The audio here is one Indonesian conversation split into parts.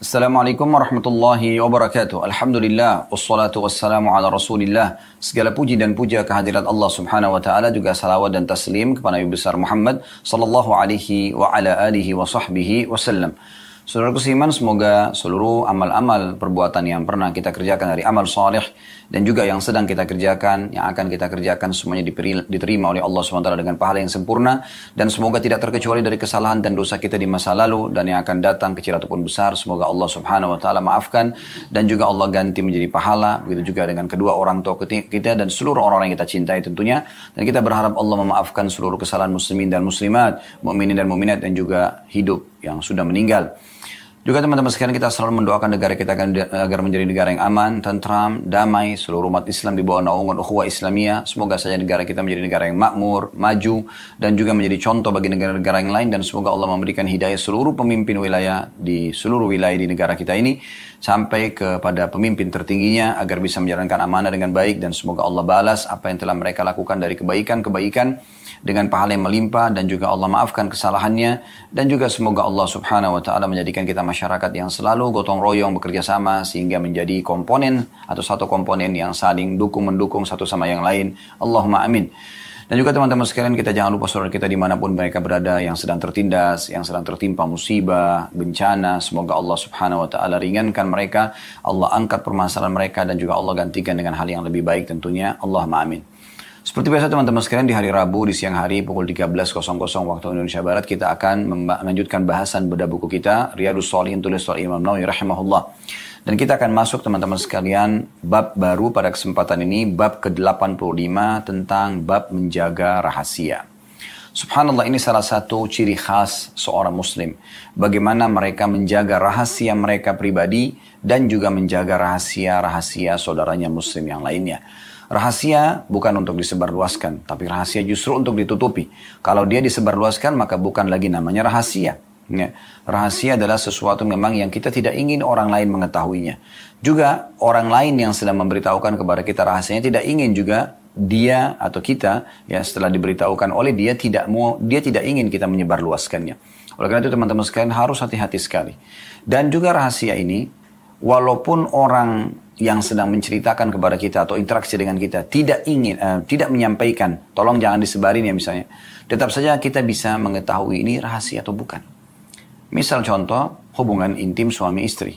Assalamualaikum warahmatullahi wabarakatuh. Alhamdulillah, wassalatu wassalamu ala rasulillah. Segala puji dan puja kehadirat Allah subhanahu wa ta'ala, juga salawat dan taslim kepada Nabi besar Muhammad sallallahu alaihi wa ala alihi wa sahbihi wasallam. Saudaraku seiman, semoga seluruh amal-amal perbuatan yang pernah kita kerjakan dari amal saleh dan juga yang sedang kita kerjakan, yang akan kita kerjakan, semuanya diterima oleh Allah SWT dengan pahala yang sempurna, dan semoga tidak terkecuali dari kesalahan dan dosa kita di masa lalu dan yang akan datang, kecil ataupun besar. Semoga Allah Subhanahu wa taala maafkan dan juga Allah ganti menjadi pahala. Begitu juga dengan kedua orang tua kita dan seluruh orang-orang yang kita cintai tentunya. Dan kita berharap Allah memaafkan seluruh kesalahan muslimin dan muslimat, mukminin dan mukminat, dan juga hidup yang sudah meninggal. Juga teman-teman sekalian, kita selalu mendoakan negara kita agar menjadi negara yang aman, tentram, damai, seluruh umat Islam di bawah naungan ukhuwah Islamiyah. Semoga saja negara kita menjadi negara yang makmur, maju, dan juga menjadi contoh bagi negara-negara yang lain. Dan semoga Allah memberikan hidayah seluruh pemimpin wilayah di seluruh wilayah di negara kita ini, sampai kepada pemimpin tertingginya, agar bisa menjalankan amanah dengan baik. Dan semoga Allah balas apa yang telah mereka lakukan dari kebaikan-kebaikan dengan pahala yang melimpah, dan juga Allah maafkan kesalahannya. Dan juga semoga Allah Subhanahu wa taala menjadikan kita masyarakat yang selalu gotong royong bekerja sama, sehingga menjadi komponen atau satu komponen yang saling mendukung satu sama yang lain. Allahumma amin. Dan juga teman-teman sekalian, kita jangan lupa saudara kita dimanapun mereka berada, yang sedang tertindas, yang sedang tertimpa musibah, bencana, semoga Allah Subhanahu wa taala ringankan mereka, Allah angkat permasalahan mereka, dan juga Allah gantikan dengan hal yang lebih baik tentunya. Allahumma amin. Seperti biasa teman-teman sekalian, di hari Rabu di siang hari pukul 13.00 waktu Indonesia Barat, kita akan melanjutkan bahasan bedah buku kita Riyadhus Shalihin tulis oleh Imam Nawawi rahimahullah. Dan kita akan masuk teman-teman sekalian bab baru pada kesempatan ini, bab ke-85 tentang bab menjaga rahasia. Subhanallah, ini salah satu ciri khas seorang muslim, bagaimana mereka menjaga rahasia mereka pribadi dan juga menjaga rahasia-rahasia saudaranya muslim yang lainnya. Rahasia bukan untuk disebarluaskan, tapi rahasia justru untuk ditutupi. Kalau dia disebarluaskan, maka bukan lagi namanya rahasia. Ya. Rahasia adalah sesuatu memang yang kita tidak ingin orang lain mengetahuinya. Juga orang lain yang sedang memberitahukan kepada kita rahasianya tidak ingin juga dia atau kita, ya, setelah diberitahukan oleh dia tidak ingin kita menyebarluaskannya. Oleh karena itu teman-teman sekalian harus hati-hati sekali. Dan juga rahasia ini, walaupun orang yang sedang menceritakan kepada kita atau interaksi dengan kita tidak menyampaikan, tolong jangan disebarin ya misalnya, tetap saja kita bisa mengetahui ini rahasia atau bukan. Misal contoh, hubungan intim suami istri.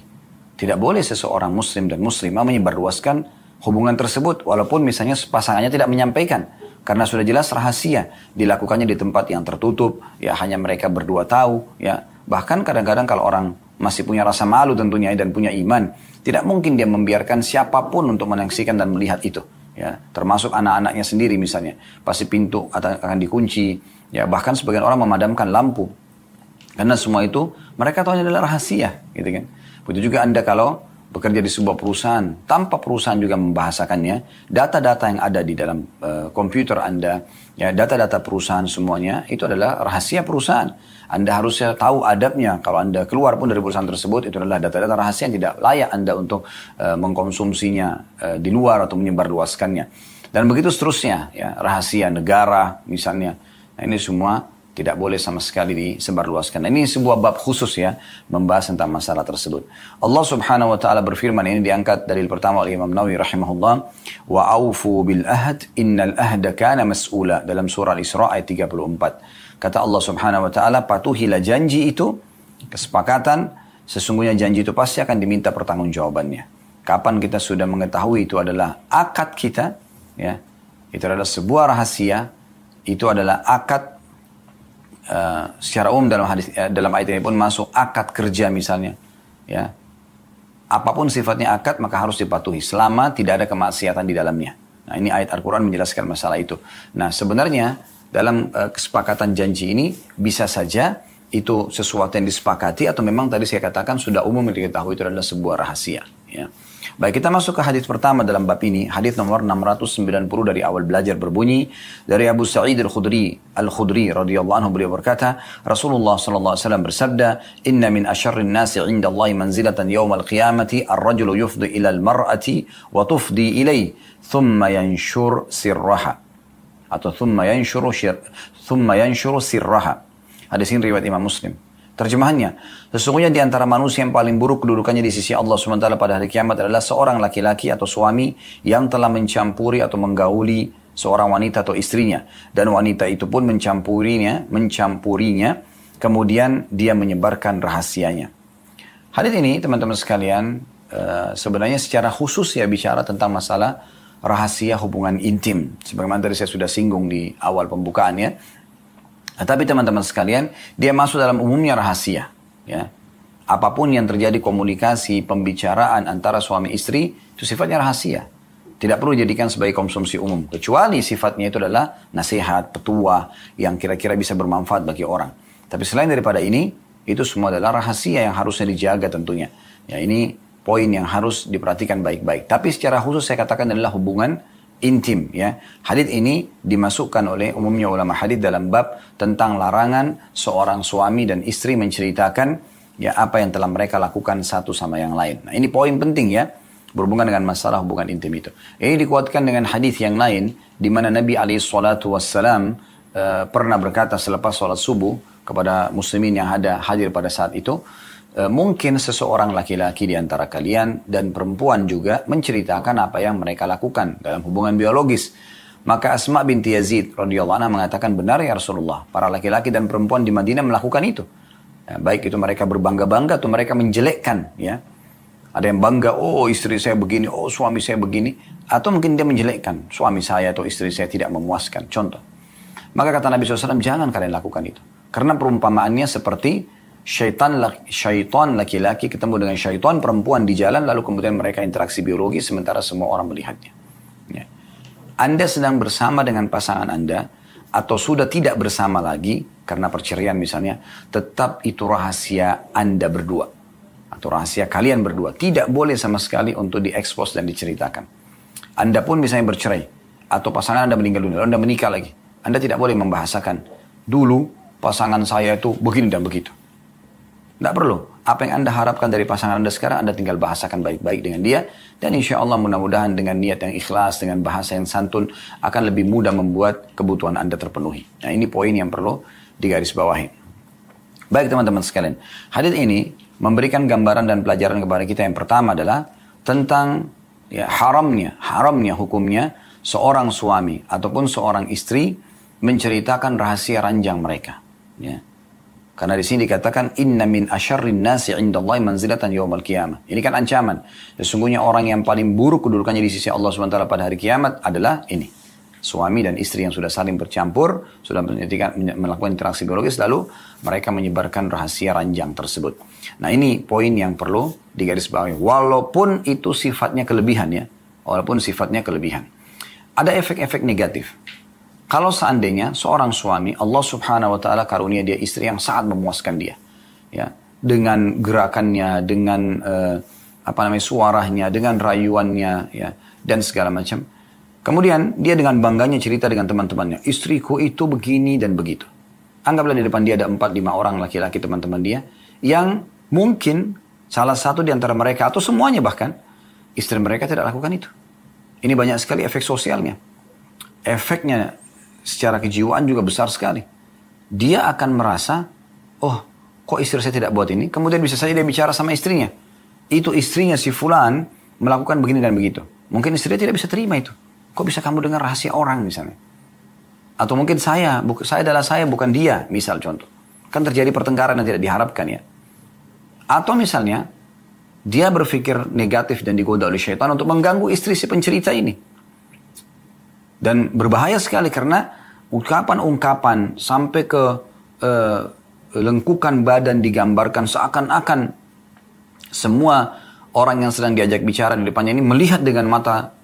Tidak boleh seseorang muslim dan muslimah menyebarluaskan hubungan tersebut, walaupun misalnya pasangannya tidak menyampaikan, karena sudah jelas rahasia, dilakukannya di tempat yang tertutup, ya hanya mereka berdua tahu, ya. Bahkan kadang-kadang kalau orang masih punya rasa malu tentunya dan punya iman, tidak mungkin dia membiarkan siapapun untuk menyaksikan dan melihat itu, ya, termasuk anak-anaknya sendiri misalnya. Pasti pintu akan dikunci, ya, bahkan sebagian orang memadamkan lampu, karena semua itu mereka tahu adalah rahasia, gitu kan. Begitu juga Anda kalau bekerja di sebuah perusahaan, tanpa perusahaan juga membahasakannya, data-data yang ada di dalam komputer Anda, ya, data-data perusahaan semuanya itu adalah rahasia perusahaan. Anda harusnya tahu adabnya. Kalau Anda keluar pun dari perusahaan tersebut, itu adalah data-data rahasia yang tidak layak Anda untuk mengkonsumsinya di luar atau menyebarluaskannya. Dan begitu seterusnya, ya, rahasia negara misalnya. Nah, ini semua tidak boleh sama sekali disebarluaskan. Ini sebuah bab khusus, ya, membahas tentang masalah tersebut. Allah Subhanahu wa taala berfirman, ini diangkat dari pertama oleh Imam Nawawi rahimahullah, wa aufu bil ahd innal ahda kana mas'ula, dalam surah Al-Isra ayat 34. Kata Allah Subhanahu wa taala, patuhilah janji itu, kesepakatan, sesungguhnya janji itu pasti akan diminta pertanggungjawabannya. Kapan kita sudah mengetahui itu adalah akad kita, ya, itu adalah sebuah rahasia, itu adalah akad. Secara umum dalam ayat ini pun masuk akad kerja misalnya, ya, apapun sifatnya akad maka harus dipatuhi selama tidak ada kemaksiatan di dalamnya. Nah, ini ayat Al-Quran menjelaskan masalah itu. Nah, sebenarnya dalam kesepakatan janji ini bisa saja itu sesuatu yang disepakati, atau memang tadi saya katakan sudah umum diketahui itu adalah sebuah rahasia, ya. Baik, kita masuk ke hadis pertama dalam bab ini. Hadis nomor 690 dari awal belajar berbunyi dari Abu Sa'id Al-Khudri radhiyallahu anhu, beliau berkata, Rasulullah sallallahu alaihi wasallam bersabda, "Inna min asyarrin nasi 'inda Allah manzilatan yawmal qiyamati ar-rajulu yufdi ila al-mar'ati wa tufdi ilayhi thumma yanshur sirraha." Atau thumma yanshuru sirraha. Hadis ini riwayat Imam Muslim. Terjemahannya, sesungguhnya di antara manusia yang paling buruk kedudukannya di sisi Allah SWT pada hari kiamat adalah seorang laki-laki atau suami yang telah mencampuri atau menggauli seorang wanita atau istrinya. Dan wanita itu pun mencampurinya, kemudian dia menyebarkan rahasianya. Hadits ini teman-teman sekalian, sebenarnya secara khusus ya bicara tentang masalah rahasia hubungan intim. Sebagaimana tadi saya sudah singgung di awal pembukaannya. Tapi teman-teman sekalian, dia masuk dalam umumnya rahasia. Ya. Apapun yang terjadi komunikasi, pembicaraan antara suami istri, itu sifatnya rahasia. Tidak perlu dijadikan sebagai konsumsi umum. Kecuali sifatnya itu adalah nasihat, petua, yang kira-kira bisa bermanfaat bagi orang. Tapi selain daripada ini, itu semua adalah rahasia yang harusnya dijaga tentunya. Ya, ini poin yang harus diperhatikan baik-baik. Tapi secara khusus saya katakan adalah hubungan intim, ya. Hadits ini dimasukkan oleh umumnya ulama hadits dalam bab tentang larangan seorang suami dan istri menceritakan ya apa yang telah mereka lakukan satu sama yang lain. Nah, ini poin penting ya, berhubungan dengan masalah hubungan intim itu. Ini dikuatkan dengan hadits yang lain di mana Nabi SAW pernah berkata selepas sholat subuh kepada muslimin yang hadir pada saat itu, mungkin seseorang laki-laki di antara kalian dan perempuan juga menceritakan apa yang mereka lakukan dalam hubungan biologis. Maka Asma binti Yazid radhiyallahu anha mengatakan, benar ya Rasulullah, para laki-laki dan perempuan di Madinah melakukan itu. Ya, baik itu mereka berbangga-bangga atau mereka menjelekkan. Ya. Ada yang bangga, oh istri saya begini, oh suami saya begini. Atau mungkin dia menjelekkan, suami saya atau istri saya tidak memuaskan. Contoh. Maka kata Nabi SAW, jangan kalian lakukan itu. Karena perumpamaannya seperti syaitan laki-laki ketemu dengan syaitan perempuan di jalan, lalu kemudian mereka interaksi biologi sementara semua orang melihatnya. Ya. Anda sedang bersama dengan pasangan Anda atau sudah tidak bersama lagi karena perceraian misalnya, tetap itu rahasia Anda berdua atau rahasia kalian berdua. Tidak boleh sama sekali untuk diekspos dan diceritakan. Anda pun misalnya bercerai atau pasangan Anda meninggal dunia, lalu Anda menikah lagi, Anda tidak boleh membahasakan dulu pasangan saya itu begini dan begitu. Tidak perlu. Apa yang Anda harapkan dari pasangan Anda sekarang, Anda tinggal bahasakan baik-baik dengan dia. Dan insya Allah mudah-mudahan dengan niat yang ikhlas, dengan bahasa yang santun, akan lebih mudah membuat kebutuhan Anda terpenuhi. Nah, ini poin yang perlu digarisbawahi. Baik teman-teman sekalian. Hadits ini memberikan gambaran dan pelajaran kepada kita. Yang pertama adalah tentang ya, haramnya hukumnya seorang suami ataupun seorang istri menceritakan rahasia ranjang mereka. Ya. Karena di sini dikatakan inna min asyarrin nasi 'indallahi manzilatan yaumil qiyamah. Ini kan ancaman. Sesungguhnya orang yang paling buruk kedudukannya di sisi Allah SWT pada hari kiamat adalah ini. Suami dan istri yang sudah saling bercampur, sudah melakukan interaksi biologis, lalu mereka menyebarkan rahasia ranjang tersebut. Nah, ini poin yang perlu digarisbawahi. Walaupun itu sifatnya kelebihan ya. Walaupun sifatnya kelebihan. Ada efek-efek negatif. Kalau seandainya seorang suami, Allah Subhanahu wa Ta'ala karunia dia istri yang sangat memuaskan dia, ya, dengan gerakannya, dengan suaranya, dengan rayuannya, ya, dan segala macam. Kemudian dia dengan bangganya cerita dengan teman-temannya, istriku itu begini dan begitu. Anggaplah di depan dia ada 4-5 orang laki-laki teman-teman dia, yang mungkin salah satu di antara mereka atau semuanya bahkan istri mereka tidak lakukan itu. Ini banyak sekali efek sosialnya. Efeknya secara kejiwaan juga besar sekali. Dia akan merasa, oh kok istri saya tidak buat ini? Kemudian bisa saja dia bicara sama istrinya. Itu istrinya si fulan melakukan begini dan begitu. Mungkin istrinya tidak bisa terima itu. Kok bisa kamu dengar rahasia orang misalnya? Atau mungkin saya adalah saya bukan dia, misal contoh. Kan terjadi pertengkaran yang tidak diharapkan ya. Atau misalnya, dia berpikir negatif dan digoda oleh syaitan untuk mengganggu istri si pencerita ini. Dan berbahaya sekali karena ungkapan-ungkapan sampai ke lengkukan badan digambarkan seakan-akan semua orang yang sedang diajak bicara di depannya ini melihat dengan mata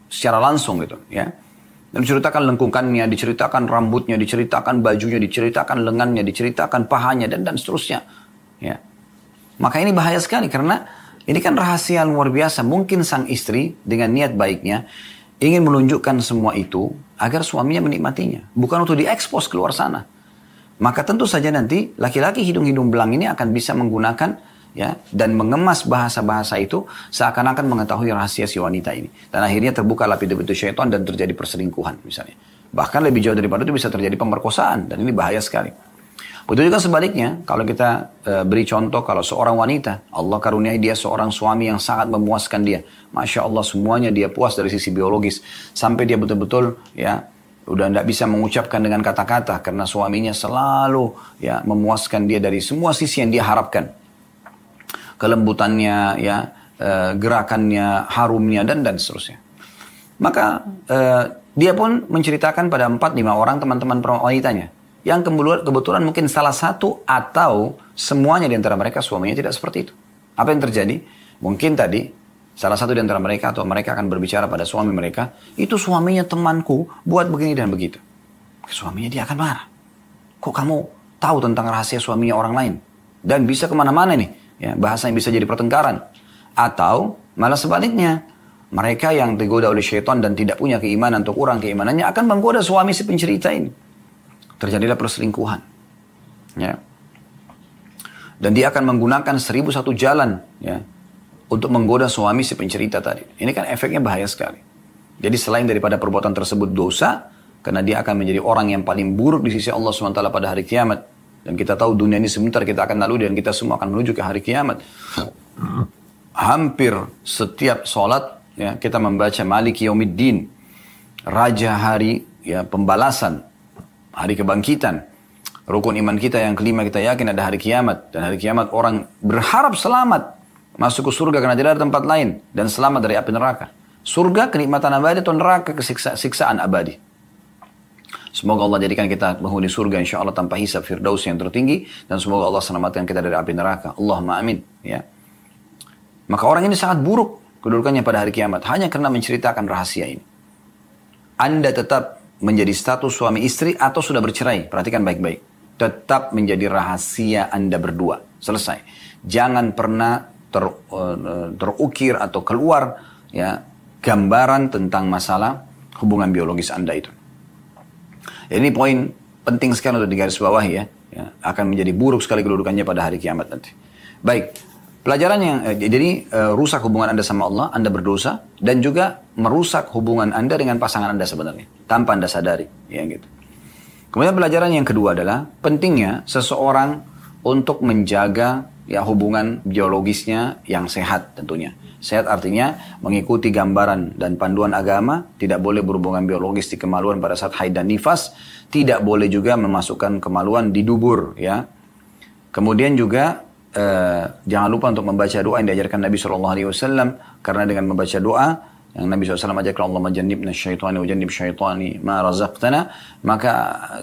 secara langsung gitu ya. Dan diceritakan lengkukannya, diceritakan rambutnya, diceritakan bajunya, diceritakan lengannya, diceritakan pahanya dan seterusnya. Ya. Maka ini bahaya sekali karena ini kan rahasia luar biasa. Mungkin sang istri dengan niat baiknya ingin menunjukkan semua itu agar suaminya menikmatinya. Bukan untuk diekspos keluar sana. Maka tentu saja nanti laki-laki hidung-hidung belang ini akan bisa menggunakan ya dan mengemas bahasa-bahasa itu seakan-akan mengetahui rahasia si wanita ini. Dan akhirnya terbuka pintu-pintu syaitan dan terjadi perselingkuhan misalnya. Bahkan lebih jauh daripada itu bisa terjadi pemerkosaan. Dan ini bahaya sekali. Betul juga sebaliknya, kalau kita beri contoh, kalau seorang wanita, Allah karuniai dia seorang suami yang sangat memuaskan dia. Masya Allah, semuanya dia puas dari sisi biologis. Sampai dia betul-betul ya udah tidak bisa mengucapkan dengan kata-kata, karena suaminya selalu ya memuaskan dia dari semua sisi yang dia harapkan. Kelembutannya, ya, gerakannya, harumnya, dan seterusnya. Maka dia pun menceritakan pada 4-5 orang teman-teman wanitanya. Yang kebetulan mungkin salah satu atau semuanya di antara mereka suaminya tidak seperti itu. Apa yang terjadi? Mungkin tadi salah satu di antara mereka atau mereka akan berbicara pada suami mereka, itu suaminya temanku buat begini dan begitu. Suaminya dia akan marah. Kok kamu tahu tentang rahasia suaminya orang lain? Dan bisa kemana-mana nih. Ya, bahasanya bisa jadi pertengkaran. Atau malah sebaliknya. Mereka yang tergoda oleh syaitan dan tidak punya keimanan atau kurang keimanannya akan menggoda suami si pencerita ini. Terjadilah perselingkuhan. Ya. Dan dia akan menggunakan 1001 jalan ya, untuk menggoda suami si pencerita tadi. Ini kan efeknya bahaya sekali. Jadi selain daripada perbuatan tersebut dosa, karena dia akan menjadi orang yang paling buruk di sisi Allah SWT pada hari kiamat. Dan kita tahu dunia ini sebentar kita akan lalui dan kita semua akan menuju ke hari kiamat. Hampir setiap sholat ya, kita membaca Maliki Yaumiddin, Raja hari ya, pembalasan, hari kebangkitan. Rukun iman kita yang kelima kita yakin ada hari kiamat. Dan hari kiamat orang berharap selamat masuk ke surga karena tidak ada tempat lain. Dan selamat dari api neraka. Surga kenikmatan abadi atau neraka siksaan abadi. Semoga Allah jadikan kita penghuni surga insya Allah tanpa hisab firdaus yang tertinggi. Dan semoga Allah selamatkan kita dari api neraka. Allahumma amin. Ya. Maka orang ini sangat buruk kedudukannya pada hari kiamat. Hanya karena menceritakan rahasia ini. Anda tetap menjadi status suami istri atau sudah bercerai. Perhatikan baik-baik. Tetap menjadi rahasia Anda berdua. Selesai. Jangan pernah terukir atau keluar ya, gambaran tentang masalah hubungan biologis Anda itu. Ini poin penting sekali untuk digarisbawahi ya. Akan menjadi buruk sekali kedudukannya pada hari kiamat nanti. Baik. Pelajaran yang jadi rusak hubungan Anda sama Allah, Anda berdosa, dan juga merusak hubungan Anda dengan pasangan Anda sebenarnya tanpa Anda sadari, ya gitu. Kemudian pelajaran yang kedua adalah pentingnya seseorang untuk menjaga ya hubungan biologisnya yang sehat tentunya. Sehat artinya mengikuti gambaran dan panduan agama, tidak boleh berhubungan biologis di kemaluan pada saat haid dan nifas, tidak boleh juga memasukkan kemaluan di dubur, ya. Kemudian juga jangan lupa untuk membaca doa yang diajarkan Nabi SAW, karena dengan membaca doa yang Nabi SAW ajarkan, Allah majannibna syaitani wa jannib syaitani ma razaqtana, maka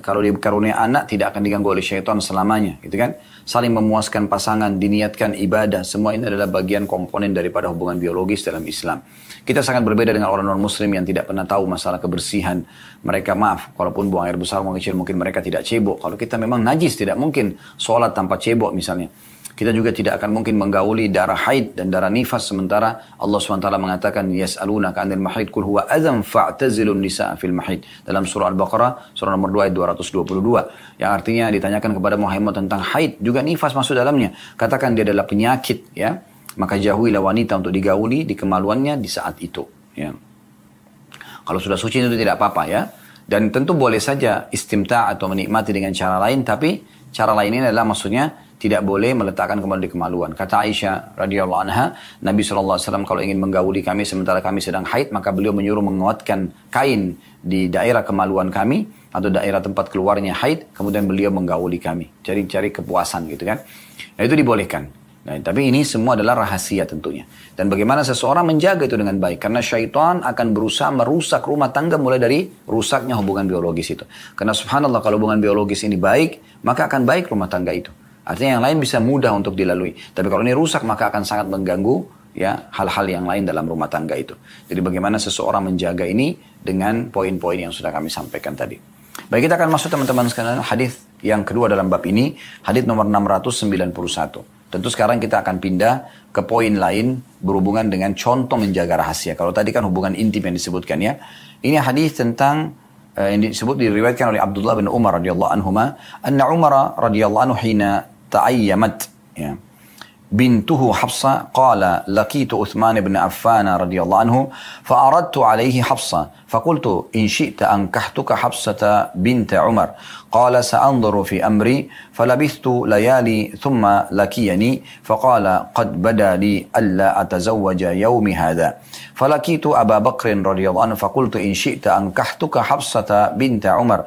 kalau dikaruniai anak tidak akan diganggu oleh syaitan selamanya, gitu kan. Saling memuaskan pasangan, diniatkan ibadah, semua ini adalah bagian komponen daripada hubungan biologis dalam Islam. Kita sangat berbeda dengan orang non-muslim yang tidak pernah tahu masalah kebersihan. Mereka maaf, walaupun buang air besar, buang kecil, mungkin mereka tidak cebok. Kalau kita memang najis, tidak mungkin sholat tanpa cebok misalnya. Kita juga tidak akan mungkin menggauli darah haid dan darah nifas, sementara Allah SWT mengatakan yas'alunaka 'anil mahid qul huwa adzan fa'tazilun nisaa fil mahid, dalam surah Al-Baqarah surah nomor 2 ayat 222, yang artinya ditanyakan kepada Muhammad tentang haid, juga nifas masuk dalamnya. Katakan dia adalah penyakit, ya. Maka jauhilah wanita untuk digauli di kemaluannya di saat itu, ya. Kalau sudah suci itu tidak apa-apa, ya. Dan tentu boleh saja istimta' atau menikmati dengan cara lain, tapi cara lain ini adalah maksudnya tidak boleh meletakkan kemaluan di kemaluan. Kata Aisyah radhiyallahu anha, Nabi SAW kalau ingin menggauli kami sementara kami sedang haid, maka beliau menyuruh menguatkan kain di daerah kemaluan kami atau daerah tempat keluarnya haid, kemudian beliau menggauli kami. Cari kepuasan gitu kan. Nah itu dibolehkan. Nah, tapi ini semua adalah rahasia tentunya. Dan bagaimana seseorang menjaga itu dengan baik. Karena syaitan akan berusaha merusak rumah tangga mulai dari rusaknya hubungan biologis itu. Karena subhanallah kalau hubungan biologis ini baik, maka akan baik rumah tangga itu. Artinya yang lain bisa mudah untuk dilalui. Tapi kalau ini rusak maka akan sangat mengganggu ya hal-hal yang lain dalam rumah tangga itu. Jadi bagaimana seseorang menjaga ini dengan poin-poin yang sudah kami sampaikan tadi. Baik, kita akan masuk teman-teman sekalian hadis yang kedua dalam bab ini, hadis nomor 691. Tentu sekarang kita akan pindah ke poin lain berhubungan dengan contoh menjaga rahasia. Kalau tadi kan hubungan intim yang disebutkan ya. Ini hadis tentang yang disebut diriwayatkan oleh Abdullah bin Umar radhiyallahu anhuma, anna Umar radhiyallahu anhu hina ta'ayyamat, ya. بنته حفصة قال لقيت عثمان بن عفان رضي الله عنه فأردت عليه حفصة فقلت إن شئت أنكحتك حفصة بنت عمر قال سأنظر في أمري فلبثت ليالي ثم لقيني فقال قد بدا لي ألا أتزوج يوم هذا فلقيت أبا بكر رضي الله عنه فقلت إن شئت أنكحتك حفصة بنت عمر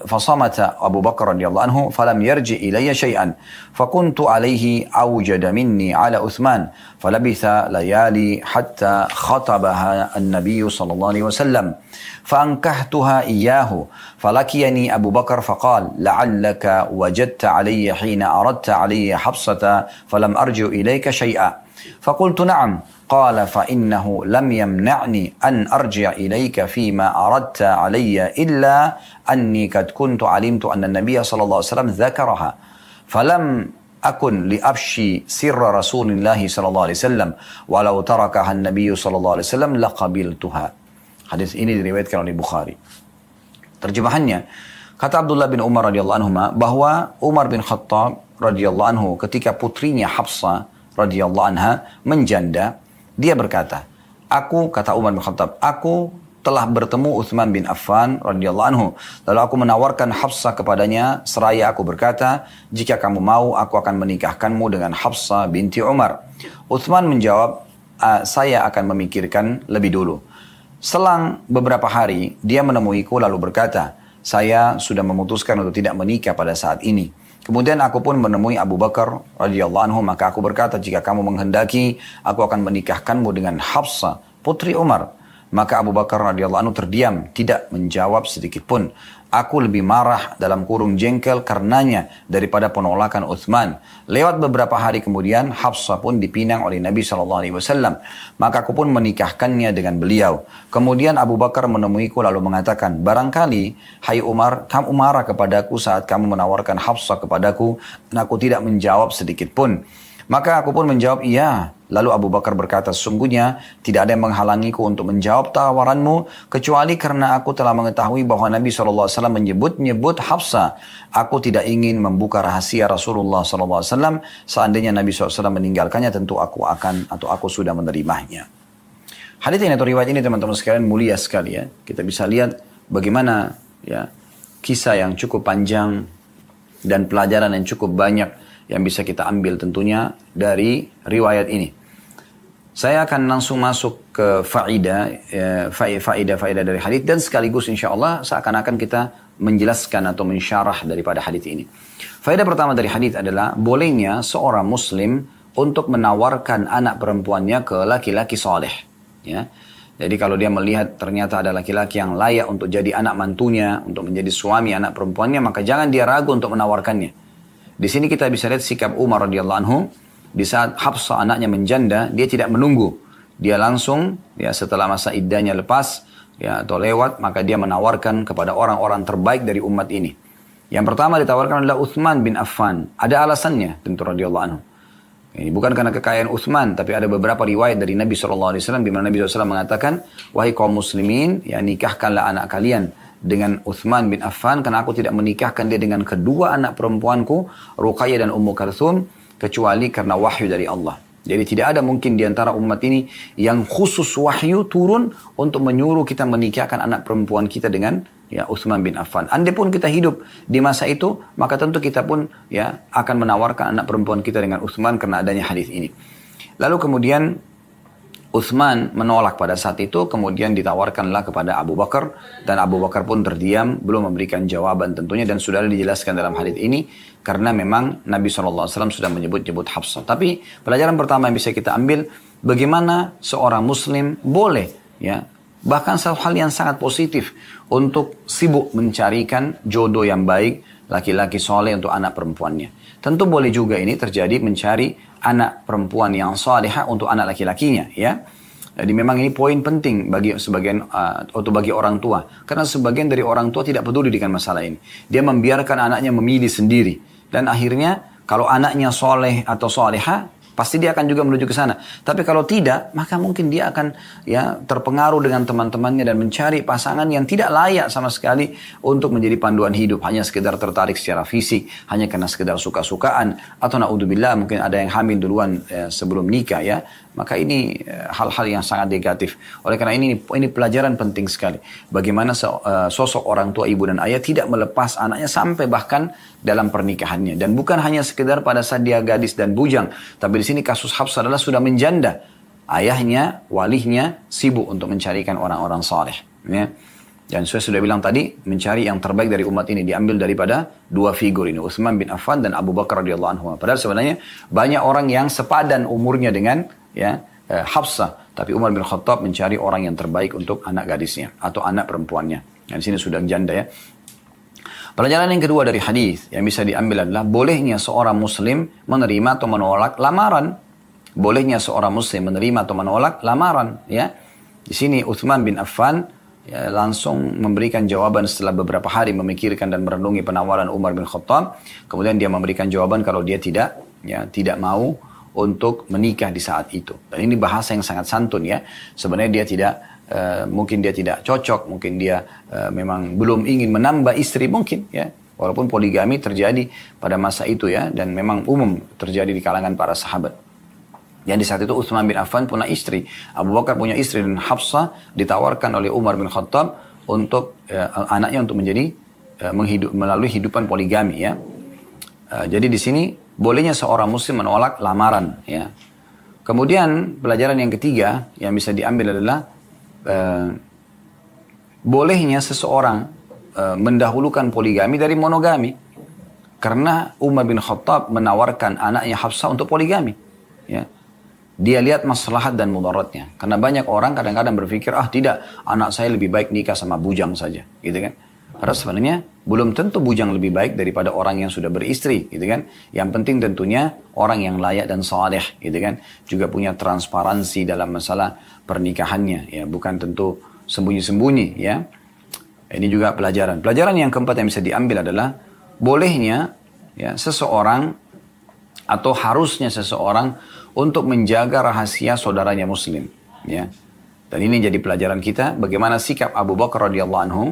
فصمت أبو بكر رضي الله عنه فلم يرجع إلي شيئا فكنت عليه أوجد مني على عثمان فلبث ليالي حتى خطبها النبي صلى الله عليه وسلم فأنكحتها إياه فلقيني أبو بكر فقال لعلك وجدت علي حين أردت علي حفصة فلم أرجع إليك شيئا فقلت نعم قال فإنه لم يمنعني أن أرجع إليك فيما أردت علي إلا أني قد كنت علمت أن النبي صلى الله عليه وسلم ذكرها فلم أكن لأبشي سر رسول الله صلى الله عليه وسلم ولو تركها النبي صلى الله عليه وسلم لقبلتها. Hadis ini diriwayatkan oleh Bukhari. Terjemahannya, kata Abdullah bin Umar radhiyallahu anhu bahwa Umar bin Khattab radhiyallahu anhu ketika putrinya Hafsah radhiyallahu anha menjanda, dia berkata, kata Umar bin Khattab, aku telah bertemu Uthman bin Affan radhiyallahu anhu. Lalu aku menawarkan Hafsah kepadanya, seraya aku berkata, jika kamu mau, aku akan menikahkanmu dengan Hafsah binti Umar. Uthman menjawab, saya akan memikirkan lebih dulu. Selang beberapa hari, dia menemuiku lalu berkata, saya sudah memutuskan untuk tidak menikah pada saat ini. Kemudian aku pun menemui Abu Bakar radhiyallahu anhu, maka aku berkata, jika kamu menghendaki, aku akan menikahkanmu dengan Hafsah, putri Umar. Maka Abu Bakar radhiyallahu anhu terdiam, tidak menjawab sedikit pun. Aku lebih marah dalam kurung jengkel karenanya daripada penolakan Uthman. Lewat beberapa hari kemudian, Hafsah pun dipinang oleh Nabi SAW. Maka aku pun menikahkannya dengan beliau. Kemudian Abu Bakar menemuiku lalu mengatakan, barangkali, hai Umar, kamu marah kepadaku saat kamu menawarkan Hafsah kepadaku, dan aku tidak menjawab sedikit pun. Maka aku pun menjawab, iya. Lalu Abu Bakar berkata, sesungguhnya tidak ada yang menghalangiku untuk menjawab tawaranmu, kecuali karena aku telah mengetahui bahwa Nabi SAW menyebut-nyebut Hafsah. Aku tidak ingin membuka rahasia Rasulullah SAW. Seandainya Nabi SAW meninggalkannya, tentu aku sudah menerimanya. Hadits ini atau riwayat ini teman-teman sekalian mulia sekali ya. Kita bisa lihat bagaimana ya kisah yang cukup panjang dan pelajaran yang cukup banyak yang bisa kita ambil tentunya dari riwayat ini. Saya akan langsung masuk ke faedah dari hadits dan sekaligus insya Allah seakan-akan kita menjelaskan atau mensyarah daripada hadits ini. Faedah pertama dari hadits adalah bolehnya seorang muslim untuk menawarkan anak perempuannya ke laki-laki soleh. Ya. Jadi kalau dia melihat ternyata ada laki-laki yang layak untuk jadi anak mantunya, untuk menjadi suami anak perempuannya, maka jangan dia ragu untuk menawarkannya. Di sini kita bisa lihat sikap Umar radhiyallahu anhu di saat Hafsah anaknya menjanda, dia tidak menunggu. Dia langsung ya setelah masa iddahnya lepas ya atau lewat, maka dia menawarkan kepada orang-orang terbaik dari umat ini. Yang pertama ditawarkan adalah Uthman bin Affan. Ada alasannya tentu radhiyallahu anhu. Ini bukan karena kekayaan Uthman, tapi ada beberapa riwayat dari Nabi SAW di mana Nabi SAW mengatakan, wahai kaum muslimin, ya nikahkanlah anak kalian dengan Uthman bin Affan, karena aku tidak menikahkan dia dengan kedua anak perempuanku, Ruqayyah dan Ummu Kalthum, kecuali karena wahyu dari Allah. Jadi tidak ada mungkin di antara umat ini yang khusus wahyu turun untuk menyuruh kita menikahkan anak perempuan kita dengan ya Uthman bin Affan. Andai pun kita hidup di masa itu, maka tentu kita pun ya akan menawarkan anak perempuan kita dengan Uthman karena adanya hadis ini. Lalu kemudian Uthman menolak pada saat itu, kemudian ditawarkanlah kepada Abu Bakar, dan Abu Bakar pun terdiam, belum memberikan jawaban tentunya, dan sudah dijelaskan dalam hadits ini, karena memang Nabi SAW sudah menyebut-nyebut Hafsah. Tapi pelajaran pertama yang bisa kita ambil, bagaimana seorang muslim boleh, ya bahkan satu hal yang sangat positif, untuk sibuk mencarikan jodoh yang baik, laki-laki soleh untuk anak perempuannya. Tentu boleh juga ini terjadi mencari anak perempuan yang salihah untuk anak laki-lakinya, ya. Jadi memang ini poin penting bagi sebagian atau bagi orang tua, karena sebagian dari orang tua tidak peduli dengan masalah ini. Dia membiarkan anaknya memilih sendiri, dan akhirnya kalau anaknya soleh atau salihah, Pasti dia akan juga menuju ke sana. Tapi kalau tidak, maka mungkin dia akan ya terpengaruh dengan teman-temannya dan mencari pasangan yang tidak layak sama sekali untuk menjadi panduan hidup. Hanya sekedar tertarik secara fisik, hanya karena sekedar suka-sukaan. Atau na'udzubillah mungkin ada yang hamil duluan sebelum nikah ya. Maka ini hal-hal yang sangat negatif. Oleh karena ini pelajaran penting sekali. Bagaimana sosok orang tua, ibu dan ayah tidak melepas anaknya sampai bahkan dalam pernikahannya. Dan bukan hanya sekedar pada saat dia gadis dan bujang. Tapi di sini kasus Hafsah adalah sudah menjanda. Ayahnya, walihnya sibuk untuk mencarikan orang-orang saleh. Ya. Dan saya sudah bilang tadi, mencari yang terbaik dari umat ini diambil daripada dua figur ini, Utsman bin Affan dan Abu Bakar radhiyallahu anhu. Padahal sebenarnya banyak orang yang sepadan umurnya dengan Hafsah, tapi Umar bin Khattab mencari orang yang terbaik untuk anak gadisnya atau anak perempuannya. Nah, di sini sudah janda ya. Pelajaran yang kedua dari hadis yang bisa diambil adalah bolehnya seorang muslim menerima atau menolak lamaran. Bolehnya seorang muslim menerima atau menolak lamaran ya. Di sini Utsman bin Affan ya, langsung memberikan jawaban setelah beberapa hari memikirkan dan merenungi penawaran Umar bin Khattab. Kemudian dia memberikan jawaban kalau dia tidak mau untuk menikah di saat itu. Dan ini bahasa yang sangat santun ya. Sebenarnya dia tidak, mungkin dia tidak cocok, mungkin dia memang belum ingin menambah istri mungkin ya. Walaupun poligami terjadi pada masa itu ya, dan memang umum terjadi di kalangan para sahabat. Yang di saat itu Utsman bin Affan punya istri, Abu Bakar punya istri, dan Hafsah ditawarkan oleh Umar bin Khattab untuk anaknya untuk menjadi melalui hidupan poligami ya. Jadi di sini bolehnya seorang muslim menolak lamaran ya. Kemudian pelajaran yang ketiga yang bisa diambil adalah bolehnya seseorang mendahulukan poligami dari monogami. Karena Umar bin Khattab menawarkan anaknya Hafsah untuk poligami ya. Dia lihat maslahat dan mudaratnya. Karena banyak orang kadang-kadang berpikir, tidak, anak saya lebih baik nikah sama bujang saja, gitu kan. Karena sebenarnya belum tentu bujang lebih baik daripada orang yang sudah beristri, gitu kan. Yang penting tentunya orang yang layak dan saleh, gitu kan. Juga punya transparansi dalam masalah pernikahannya, ya. Bukan tentu sembunyi-sembunyi, ya. Ini juga pelajaran. Pelajaran yang keempat yang bisa diambil adalah bolehnya ya seseorang atau harusnya seseorang untuk menjaga rahasia saudaranya muslim ya. Dan ini jadi pelajaran kita bagaimana sikap Abu Bakar radhiyallahu anhu.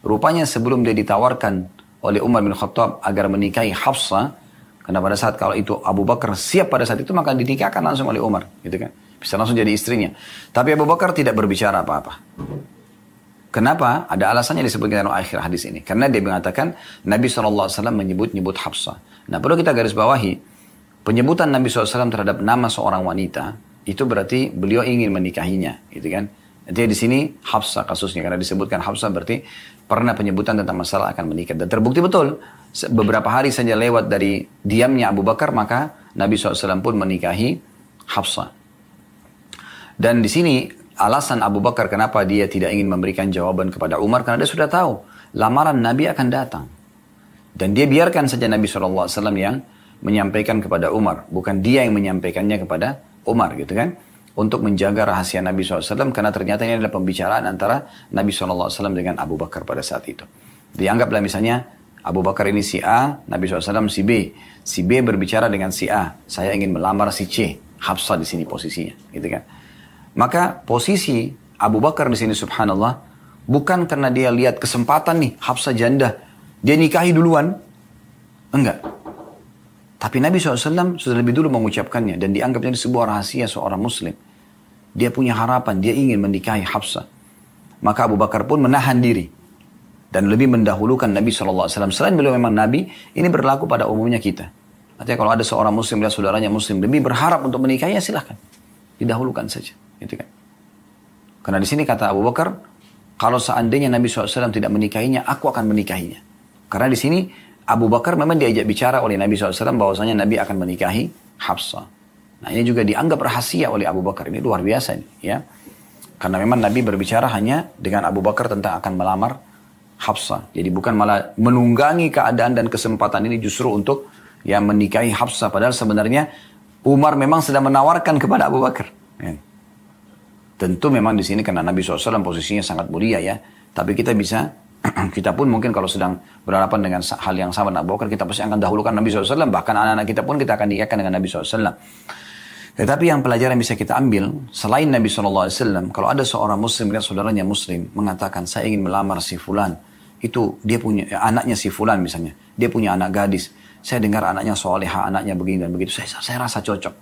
Rupanya sebelum dia ditawarkan oleh Umar bin Khattab agar menikahi Hafsah, karena pada saat kalau itu Abu Bakar siap pada saat itu, maka dinikahkan langsung oleh Umar, gitu kan. Bisa langsung jadi istrinya. Tapi Abu Bakar tidak berbicara apa-apa. Kenapa? Ada alasannya disebutkan dalam akhir hadis ini. Karena dia mengatakan Nabi SAW menyebut Hafsah. Nah, perlu kita garis bawahi, penyebutan Nabi SAW terhadap nama seorang wanita, itu berarti beliau ingin menikahinya, gitu kan. Jadi di sini Hafsah kasusnya, karena disebutkan Hafsah berarti pernah penyebutan tentang masalah akan menikah. Dan terbukti betul, beberapa hari saja lewat dari diamnya Abu Bakar, maka Nabi SAW pun menikahi Hafsah. Dan di sini alasan Abu Bakar kenapa dia tidak ingin memberikan jawaban kepada Umar, karena dia sudah tahu lamaran Nabi akan datang. Dan dia biarkan saja Nabi SAW yang menyampaikan kepada Umar, bukan dia yang menyampaikannya kepada Umar, gitu kan, untuk menjaga rahasia Nabi SAW, karena ternyata ini adalah pembicaraan antara Nabi SAW dengan Abu Bakar pada saat itu. Dianggaplah misalnya Abu Bakar ini si A, Nabi SAW si B. Si B berbicara dengan si A, saya ingin melamar si C, Hafsah di sini posisinya, gitu kan. Maka posisi Abu Bakar di sini subhanallah, bukan karena dia lihat kesempatan nih, Hafsah janda, dia nikahi duluan, enggak. Tapi Nabi SAW sudah lebih dulu mengucapkannya dan dianggapnya sebuah rahasia seorang muslim. Dia punya harapan, dia ingin menikahi Hafsah. Maka Abu Bakar pun menahan diri dan lebih mendahulukan Nabi SAW. Selain beliau memang Nabi, ini berlaku pada umumnya kita. Artinya kalau ada seorang muslim dan saudaranya muslim lebih berharap untuk menikahinya, silahkan. Didahulukan saja. Gitu kan. Karena di sini kata Abu Bakar, kalau seandainya Nabi SAW tidak menikahinya, aku akan menikahinya. Karena di sini Abu Bakar memang diajak bicara oleh Nabi SAW bahwasanya Nabi akan menikahi Hafsah. Nah ini juga dianggap rahasia oleh Abu Bakar. Ini luar biasa ini, ya. Karena memang Nabi berbicara hanya dengan Abu Bakar tentang akan melamar Hafsah. Jadi bukan malah menunggangi keadaan dan kesempatan ini justru untuk ya menikahi Hafsah. Padahal sebenarnya Umar memang sedang menawarkan kepada Abu Bakar. Ya. Tentu memang di sini karena Nabi SAW posisinya sangat mulia ya. Tapi kita pun mungkin kalau sedang berhadapan dengan hal yang sama dengan Abu Bakar, kita pasti akan dahulukan Nabi SAW. Bahkan anak-anak kita pun kita akan nikahkan dengan Nabi SAW. Tetapi yang pelajaran bisa kita ambil, selain Nabi SAW, kalau ada seorang muslim dan saudaranya muslim mengatakan, saya ingin melamar si fulan, itu dia punya, anaknya si fulan misalnya, dia punya anak gadis, saya dengar anaknya soleha, anaknya begini dan begitu, saya rasa cocok.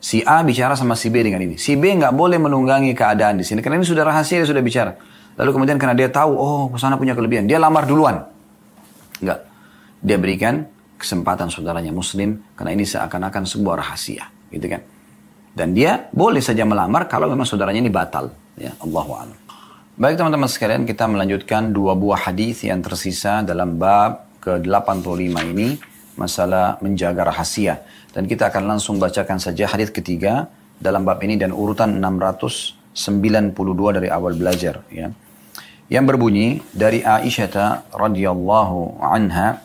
Si A bicara sama si B dengan ini, si B nggak boleh menunggangi keadaan di sini, karena ini sudah rahasia, dia sudah bicara. Lalu kemudian karena dia tahu, oh kesana punya kelebihan, dia lamar duluan. Enggak, dia berikan kesempatan saudaranya muslim, karena ini seakan-akan sebuah rahasia. Gitu kan. Dan dia boleh saja melamar kalau memang saudaranya ini batal. Ya, Allahu a'lam. Baik teman-teman sekalian, kita melanjutkan 2 buah hadis yang tersisa dalam bab ke-85 ini, masalah menjaga rahasia. Dan kita akan langsung bacakan saja hadis ketiga dalam bab ini dan urutan 692 dari awal belajar. Ya. Yang berbunyi dari Aisyah radhiyallahu anha.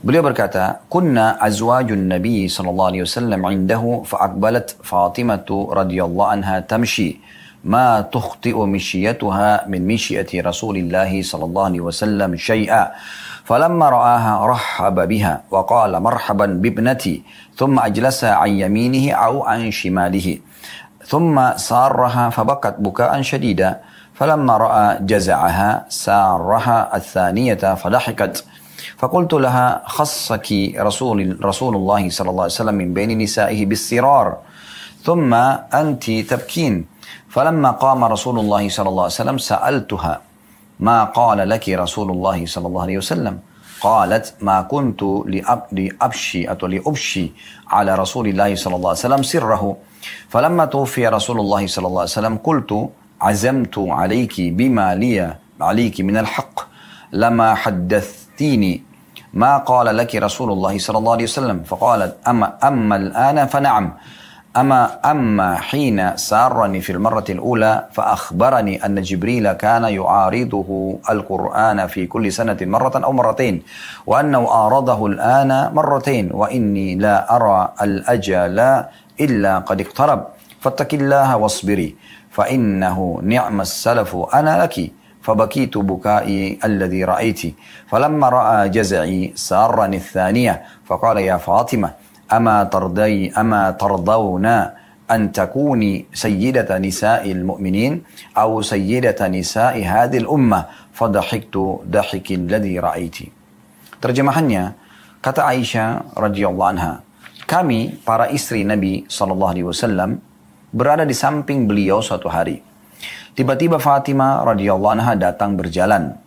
Beliau berkata, "Kunna azwajun Nabi sallallahu alaihi wasallam 'indahu fa'aqbalat Fatimah radhiyallahu anha tamshi ma tukhti'u mishyatuha min mishyati Rasulillah sallallahu alaihi wasallam syai'a." فلما رآها رحب بها وقال مرحبا بابنتي ثم أجلسها عن يمينه أو عن شماله ثم سارها فبكت بكاء شديدا فلما رأى جزعها سارها الثانية فضحكت فقلت لها خصك رسول الله صلى الله عليه وسلم من بين نسائه بالسرار ثم أنت تبكين فلما قام رسول الله صلى الله عليه وسلم سألتها ما قال لك رسول الله صلى الله عليه وسلم قالت ما كنت لأبشي على رسول الله صلى الله عليه وسلم سره فلما توفي رسول الله صلى الله عليه وسلم قلت عزمت عليك بما لي عليك من الحق لما حدثتيني ما قال لك رسول الله صلى الله عليه وسلم فقالت أما الآن فنعم أما حين سارني في المرة الأولى فأخبرني أن جبريل كان يعارضه القرآن في كل سنة مرة أو مرتين وأنه أعرضه الآن مرتين وإني لا أرى الأجل إلا قد اقترب فاتق الله واصبري فإنه نعم السلف أنا لك فبكيت بكائي الذي رأيت فلما رأى جزعي سارني الثانية فقال يا فاطمة أما ترضون أن تكوني سيدة نساء المؤمنين أو سيدة نساء هذه الأمة فضحكت ضحك الذي رأيت. Terjemahannya, kata Aisyah radhiyallahu anha, kami para istri Nabi SAW berada di samping beliau suatu hari. Tiba-tiba Fatimah radhiyallahu anha datang berjalan.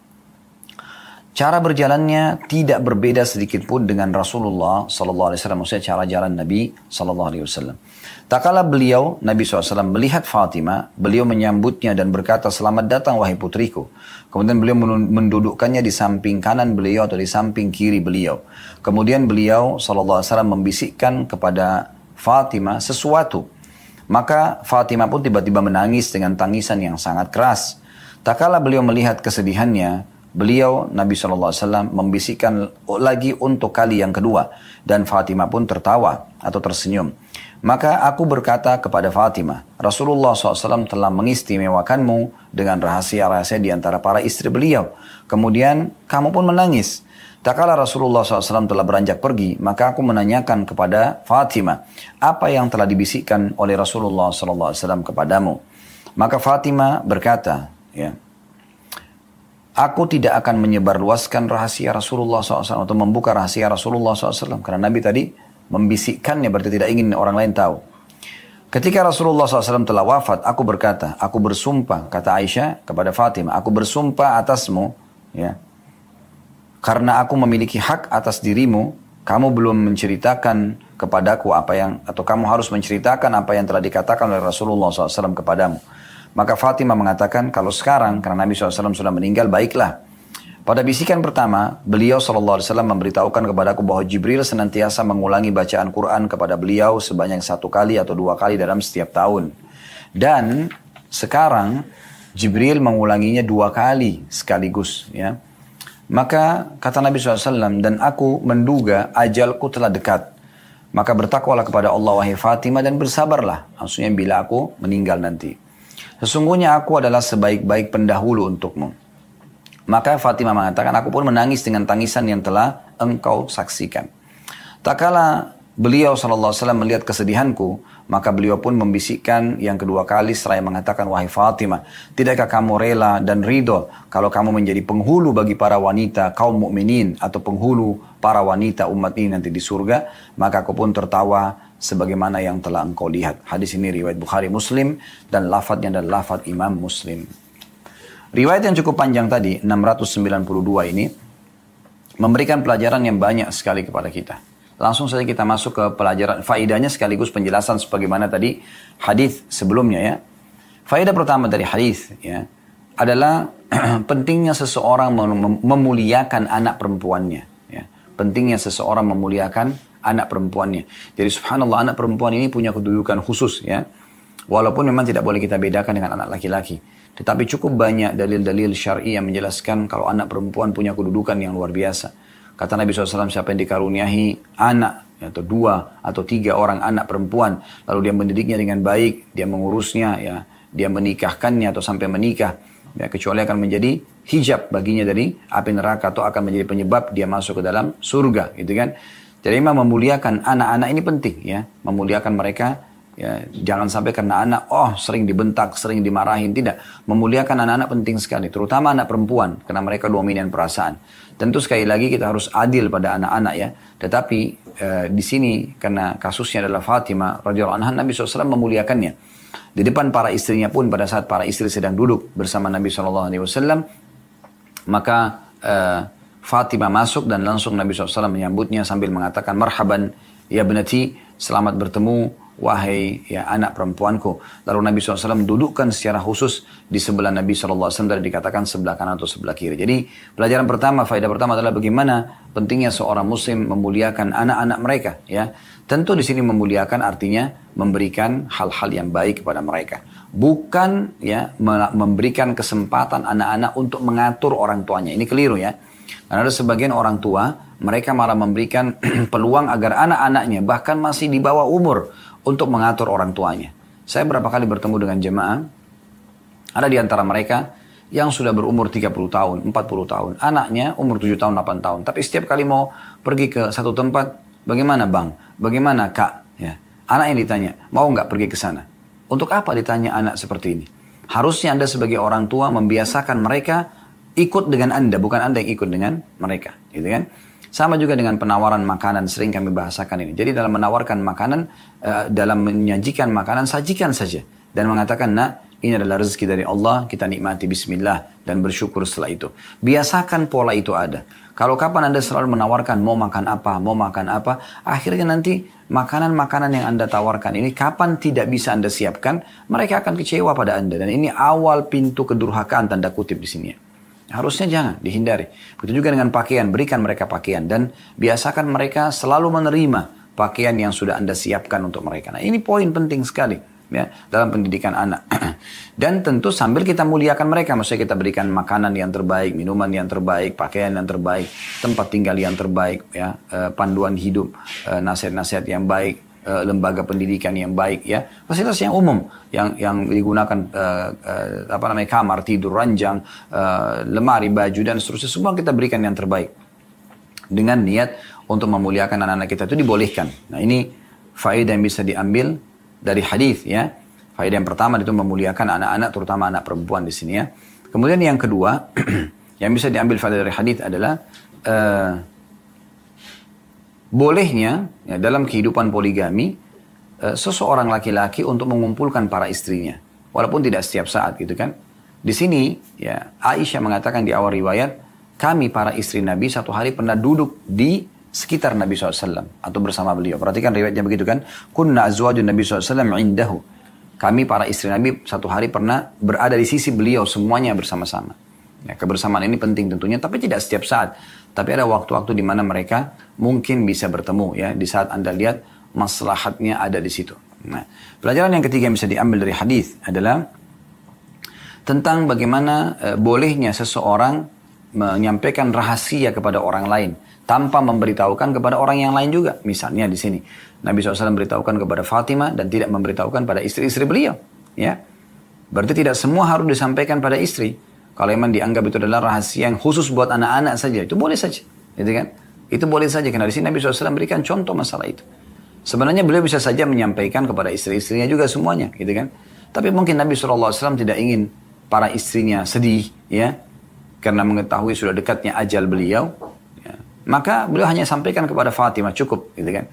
Cara berjalannya tidak berbeda sedikit pun dengan Rasulullah SAW. Maksudnya cara jalan Nabi SAW. Tak kala beliau, Nabi SAW melihat Fatimah, beliau menyambutnya dan berkata, selamat datang wahai putriku. Kemudian beliau mendudukkannya di samping kanan beliau atau di samping kiri beliau. Kemudian beliau SAW membisikkan kepada Fatimah sesuatu. Maka Fatimah pun tiba-tiba menangis dengan tangisan yang sangat keras. Tak kala beliau melihat kesedihannya, beliau, Nabi SAW, membisikkan lagi untuk kali yang kedua. Dan Fatimah pun tertawa atau tersenyum. Maka aku berkata kepada Fatimah, Rasulullah SAW telah mengistimewakanmu dengan rahasia-rahasia di antara para istri beliau. Kemudian kamu pun menangis. Tak kala Rasulullah SAW telah beranjak pergi, maka aku menanyakan kepada Fatimah, apa yang telah dibisikkan oleh Rasulullah SAW kepadamu? Maka Fatimah berkata, ya, aku tidak akan menyebarluaskan rahasia Rasulullah SAW atau membuka rahasia Rasulullah SAW. Karena Nabi tadi membisikkannya berarti tidak ingin orang lain tahu. Ketika Rasulullah SAW telah wafat, aku berkata, aku bersumpah, kata Aisyah kepada Fatimah, aku bersumpah atasmu, ya, karena aku memiliki hak atas dirimu, kamu belum menceritakan kepadaku apa yang, atau kamu harus menceritakan apa yang telah dikatakan oleh Rasulullah SAW kepadamu. Maka Fatimah mengatakan, kalau sekarang, karena Nabi SAW sudah meninggal, baiklah. Pada bisikan pertama, beliau SAW memberitahukan kepadaku bahwa Jibril senantiasa mengulangi bacaan Quran kepada beliau sebanyak 1 kali atau 2 kali dalam setiap tahun. Dan sekarang, Jibril mengulanginya 2 kali sekaligus. Ya. Maka kata Nabi SAW, dan aku menduga ajalku telah dekat. Maka bertakwalah kepada Allah wahai Fatimah dan bersabarlah. Maksudnya bila aku meninggal nanti. Sesungguhnya aku adalah sebaik-baik pendahulu untukmu. Maka Fatimah mengatakan, aku pun menangis dengan tangisan yang telah engkau saksikan. Tak kala beliau SAW melihat kesedihanku, maka beliau pun membisikkan yang kedua kali seraya mengatakan, wahai Fatimah, tidakkah kamu rela dan ridho kalau kamu menjadi penghulu bagi para wanita kaum mukminin atau penghulu para wanita umat ini nanti di surga? Maka aku pun tertawa sebagaimana yang telah engkau lihat. Hadis ini riwayat Bukhari Muslim dan lafadznya adalah lafadz Imam Muslim. Riwayat yang cukup panjang tadi, 692 ini, memberikan pelajaran yang banyak sekali kepada kita. Langsung saja kita masuk ke pelajaran, faidahnya sekaligus penjelasan sebagaimana tadi hadis sebelumnya ya. Faedah pertama dari hadis ya adalah pentingnya seseorang memuliakan anak perempuannya. Ya. Pentingnya seseorang memuliakan anak perempuannya. Jadi subhanallah, anak perempuan ini punya kedudukan khusus ya. Walaupun memang tidak boleh kita bedakan dengan anak laki-laki. Tetapi cukup banyak dalil-dalil syar'i yang menjelaskan kalau anak perempuan punya kedudukan yang luar biasa. Kata Nabi SAW, siapa yang dikaruniahi anak, atau 2 atau 3 orang anak perempuan, lalu dia mendidiknya dengan baik, dia mengurusnya, ya, dia menikahkannya atau sampai menikah, ya, kecuali akan menjadi hijab baginya dari api neraka atau akan menjadi penyebab dia masuk ke dalam surga, gitu kan? Jadi memang memuliakan anak-anak ini penting, ya, memuliakan mereka. Ya, jangan sampai karena anak, sering dibentak, sering dimarahin. Tidak, memuliakan anak-anak penting sekali, terutama anak perempuan, karena mereka dominan perasaan. Tentu sekali lagi kita harus adil pada anak-anak ya. Tetapi di sini karena kasusnya adalah Fatimah radhiyallahu anha, Nabi SAW memuliakannya. Di depan para istrinya pun pada saat para istri sedang duduk bersama Nabi SAW, maka Fatimah masuk dan langsung Nabi SAW menyambutnya sambil mengatakan, marhaban ya benati, selamat bertemu wahai ya anak perempuanku. Lalu Nabi SAW dudukkan secara khusus di sebelah Nabi SAW dan dikatakan sebelah kanan atau sebelah kiri. Jadi pelajaran pertama, faedah pertama adalah bagaimana pentingnya seorang muslim memuliakan anak-anak mereka. Ya, tentu di sini memuliakan artinya memberikan hal-hal yang baik kepada mereka. Bukan ya memberikan kesempatan anak-anak untuk mengatur orang tuanya. Ini keliru ya. Karena ada sebagian orang tua, mereka malah memberikan peluang agar anak-anaknya bahkan masih di bawah umur untuk mengatur orang tuanya. Saya berapa kali bertemu dengan jemaah, ada di antara mereka yang sudah berumur 30 tahun, 40 tahun. Anaknya umur 7 tahun, 8 tahun. Tapi setiap kali mau pergi ke satu tempat, bagaimana bang? Bagaimana kak? Ya. Anak yang ditanya, mau nggak pergi ke sana? Untuk apa ditanya anak seperti ini? Harusnya Anda sebagai orang tua membiasakan mereka ikut dengan Anda, bukan Anda yang ikut dengan mereka. Gitu kan? Sama juga dengan penawaran makanan, sering kami bahasakan ini. Jadi dalam menawarkan makanan, dalam menyajikan makanan, sajikan saja. Dan mengatakan, nak, ini adalah rezeki dari Allah, kita nikmati bismillah, dan bersyukur setelah itu. Biasakan pola itu ada. Kalau kapan Anda selalu menawarkan, mau makan apa, akhirnya nanti makanan-makanan yang Anda tawarkan ini, kapan tidak bisa Anda siapkan, mereka akan kecewa pada Anda. Dan ini awal pintu kedurhakaan, tanda kutip di sini. Harusnya jangan, dihindari. Begitu juga dengan pakaian, berikan mereka pakaian. Dan biasakan mereka selalu menerima pakaian yang sudah Anda siapkan untuk mereka. Nah ini poin penting sekali ya dalam pendidikan anak. Dan tentu sambil kita muliakan mereka, maksudnya kita berikan makanan yang terbaik, minuman yang terbaik, pakaian yang terbaik, tempat tinggal yang terbaik, ya, panduan hidup, nasihat-nasihat yang baik, lembaga pendidikan yang baik, ya, fasilitas yang umum yang digunakan, kamar tidur, ranjang, lemari, baju dan seterusnya, semua kita berikan yang terbaik dengan niat untuk memuliakan anak-anak kita, itu dibolehkan. Nah ini faedah yang bisa diambil dari hadis ya. Faedah yang pertama itu memuliakan anak-anak, terutama anak perempuan di sini ya. Kemudian yang kedua yang bisa diambil faedah dari hadis adalah bolehnya ya, dalam kehidupan poligami seseorang laki-laki untuk mengumpulkan para istrinya, walaupun tidak setiap saat gitu kan. Di sini ya Aisyah mengatakan di awal riwayat, kami para istri Nabi satu hari pernah duduk di sekitar Nabi SAW atau bersama beliau. Perhatikan riwayatnya begitu kan. Kunna azwajun Nabi SAW indahu. Kami para istri Nabi satu hari pernah berada di sisi beliau semuanya bersama-sama. Ya, kebersamaan ini penting tentunya, tapi tidak setiap saat. Tapi ada waktu-waktu di mana mereka mungkin bisa bertemu ya, di saat Anda lihat maslahatnya ada di situ. Nah, pelajaran yang ketiga yang bisa diambil dari hadis adalah tentang bagaimana bolehnya seseorang menyampaikan rahasia kepada orang lain tanpa memberitahukan kepada orang yang lain juga. Misalnya di sini Nabi SAW beritahukan kepada Fatimah dan tidak memberitahukan pada istri-istri beliau. Ya, berarti tidak semua harus disampaikan pada istri. Kalau memang dianggap itu adalah rahasia yang khusus buat anak-anak saja, itu boleh saja, gitu kan? Itu boleh saja karena di sini Nabi SAW berikan contoh masalah itu. Sebenarnya beliau bisa saja menyampaikan kepada istri-istrinya juga semuanya, gitu kan. Tapi mungkin Nabi SAW tidak ingin para istrinya sedih, ya, karena mengetahui sudah dekatnya ajal beliau. Ya. Maka beliau hanya sampaikan kepada Fatimah, cukup, gitu kan.